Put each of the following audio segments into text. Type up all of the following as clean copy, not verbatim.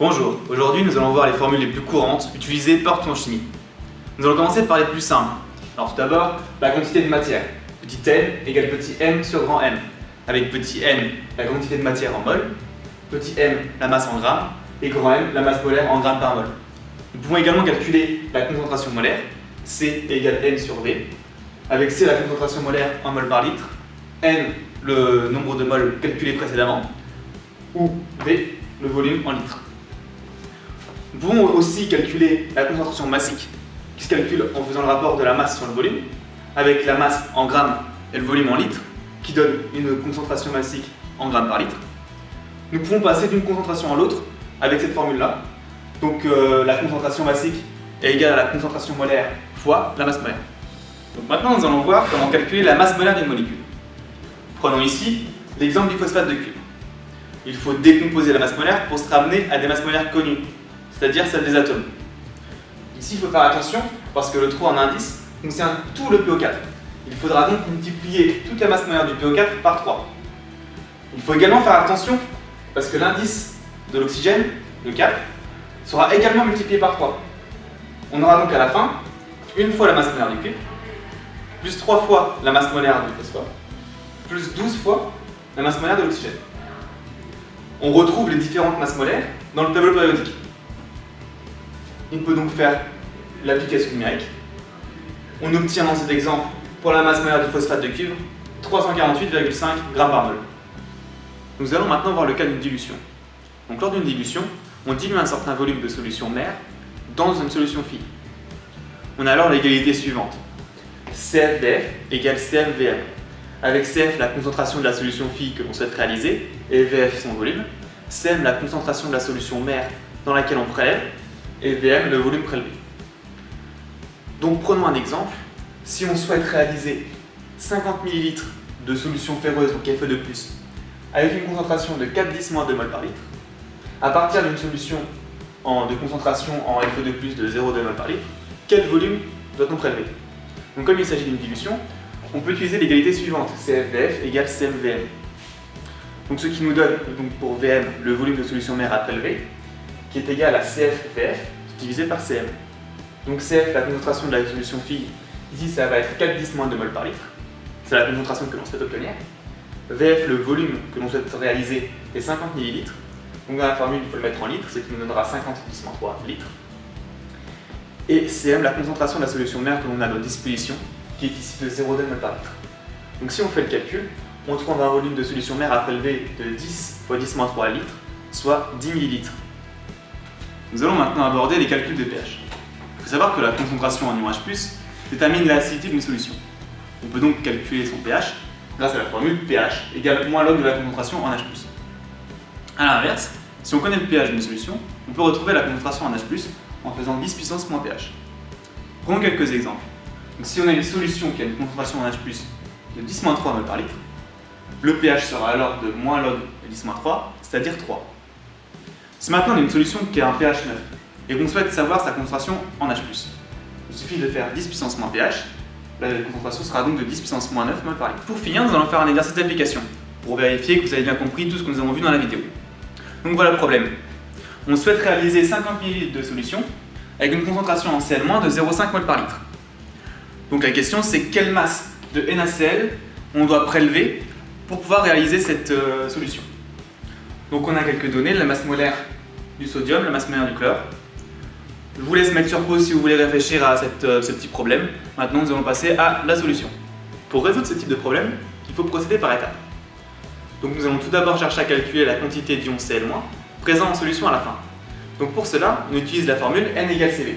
Bonjour, aujourd'hui nous allons voir les formules les plus courantes utilisées partout en chimie. Nous allons commencer par les plus simples. Alors tout d'abord, la quantité de matière. Petit n égale petit m sur grand M. Avec petit n, la quantité de matière en mol, petit m, la masse en grammes, et grand M, la masse molaire en grammes par mol. Nous pouvons également calculer la concentration molaire, C égale N sur V, avec C la concentration molaire en mol par litre, N le nombre de moles calculé précédemment, ou V le volume en litres. Nous pouvons aussi calculer la concentration massique, qui se calcule en faisant le rapport de la masse sur le volume, avec la masse en grammes et le volume en litres, qui donne une concentration massique en grammes par litre. Nous pouvons passer d'une concentration à l'autre avec cette formule-là. Donc la concentration massique est égale à la concentration molaire fois la masse molaire. Donc maintenant nous allons voir comment calculer la masse molaire d'une molécule. Prenons ici l'exemple du phosphate de cuivre. Il faut décomposer la masse molaire pour se ramener à des masses molaires connues, c'est-à-dire celles des atomes. Ici il faut faire attention parce que le trou en indice concerne tout le PO4. Il faudra donc multiplier toute la masse molaire du PO4 par 3. Il faut également faire attention parce que l'indice de l'oxygène, le 4, sera également multiplié par 3. On aura donc à la fin une fois la masse molaire du cuivre, plus 3 fois la masse molaire du phosphore, plus 12 fois la masse molaire de l'oxygène. On retrouve les différentes masses molaires dans le tableau périodique. On peut donc faire l'application numérique. On obtient dans cet exemple, pour la masse molaire du phosphate de cuivre, 348,5 g par mol. Nous allons maintenant voir le cas d'une dilution. Donc lors d'une dilution, on dilue un certain volume de solution mère dans une solution fille. On a alors l'égalité suivante. CFVF égale CFVM, avec CF la concentration de la solution fille que l'on souhaite réaliser, et VF son volume, CM la concentration de la solution mère dans laquelle on prélève, et VM le volume prélevé. Donc prenons un exemple. Si on souhaite réaliser 50 ml de solution ferreuse, donc Fe2+, avec une concentration de 4,10 - 2 mol par litre, à partir d'une solution de concentration en Fe2+, de 0,2 mol par litre, quel volume doit-on prélever? Donc comme il s'agit d'une dilution, on peut utiliser l'égalité suivante, CFVF égale CMVM. Donc ce qui nous donne donc pour VM le volume de solution mère à prélever, qui est égal à CFVF divisé par CM. Donc CF, la concentration de la solution fille, ici ça va être 4,10 - 2 mol par litre, c'est la concentration que l'on souhaite obtenir. VF, le volume que l'on souhaite réaliser, est 50 ml. Donc dans la formule, il faut le mettre en litres, ce qui nous donnera 50 × 10⁻³ litres. Et CM, la concentration de la solution mère que l'on a à notre disposition, qui est ici de 0,2 mol par litre. Donc si on fait le calcul, on trouve un volume de solution mère à prélever de 10 × 10⁻³ litres, soit 10 ml. Nous allons maintenant aborder les calculs de pH. Il faut savoir que la concentration en ion H+, détermine l'acidité d'une solution. On peut donc calculer son pH grâce à la formule pH égale moins log de la concentration en H+. A l'inverse, si on connaît le pH d'une solution, on peut retrouver la concentration en H+, en faisant 10 puissance moins pH. Prenons quelques exemples. Donc, si on a une solution qui a une concentration en H+, de 10⁻³ mol par litre, le pH sera alors de moins log de 10⁻³, c'est-à-dire 3. Si maintenant on a une solution qui a un pH 9, et qu'on souhaite savoir sa concentration en H+, il suffit de faire 10 puissance moins pH, la concentration sera donc de 10 puissance moins 9 mol par litre. Pour finir, nous allons faire un exercice d'application, pour vérifier que vous avez bien compris tout ce que nous avons vu dans la vidéo. Donc voilà le problème. On souhaite réaliser 50 ml de solution avec une concentration en Cl- de 0,5 mol par litre. Donc la question c'est quelle masse de NaCl on doit prélever pour pouvoir réaliser cette solution. Donc on a quelques données, la masse molaire du sodium, la masse molaire du chlore. Je vous laisse mettre sur pause si vous voulez réfléchir à ce petit problème. Maintenant nous allons passer à la solution. Pour résoudre ce type de problème, il faut procéder par étapes. Donc nous allons tout d'abord chercher à calculer la quantité d'ion Cl- présent en solution à la fin. Donc pour cela, on utilise la formule N égale Cv,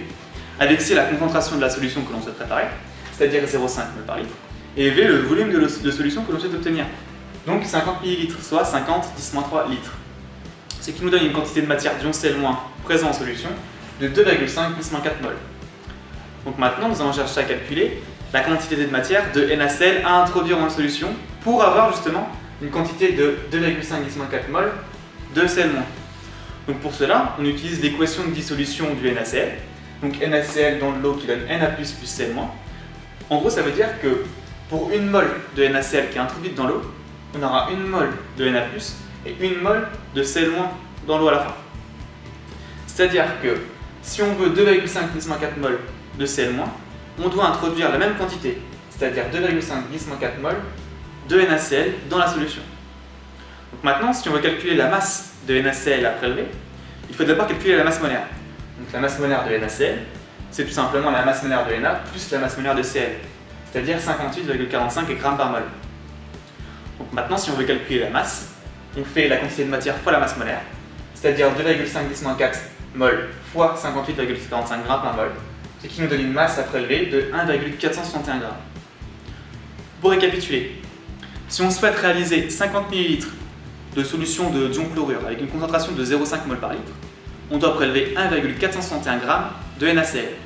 avec C la concentration de la solution que l'on souhaite préparer, c'est-à-dire 0,5 mol par litre, et V le volume de solution que l'on souhaite obtenir. Donc 50 ml, soit 50 × 10⁻³ litres. Ce qui nous donne une quantité de matière d'ion Cl- présent en solution de 2,5 × 10⁻⁴ mol. Donc maintenant, nous allons chercher à calculer la quantité de matière de NaCl à introduire dans la solution pour avoir justement une quantité de 2,5 × 10⁻⁴ mol de Cl-. Donc pour cela, on utilise l'équation de dissolution du NaCl. Donc NaCl dans l'eau qui donne Na+, plus Cl-. En gros, ça veut dire que pour une mol de NaCl qui est introduite dans l'eau, on aura une mol de Na+, et une mol de Cl- dans l'eau à la fin. C'est-à-dire que si on veut 2,5 10-4 mol de Cl-, on doit introduire la même quantité, c'est-à-dire 2,5 10-4 mol de NaCl dans la solution. Donc maintenant, si on veut calculer la masse de NaCl à prélever, il faut d'abord calculer la masse molaire. Donc la masse molaire de NaCl, c'est tout simplement la masse molaire de Na plus la masse molaire de Cl, c'est-à-dire 58,45 g par mol. Donc maintenant, si on veut calculer la masse, on fait la quantité de matière fois la masse molaire, c'est-à-dire 2,5 10-4 mol fois 58,45 g par mol, ce qui nous donne une masse à prélever de 1,461 g. Pour récapituler, si on souhaite réaliser 50 ml de solution de dion chlorure avec une concentration de 0,5 mol par litre, on doit prélever 1,461 g de NaCl.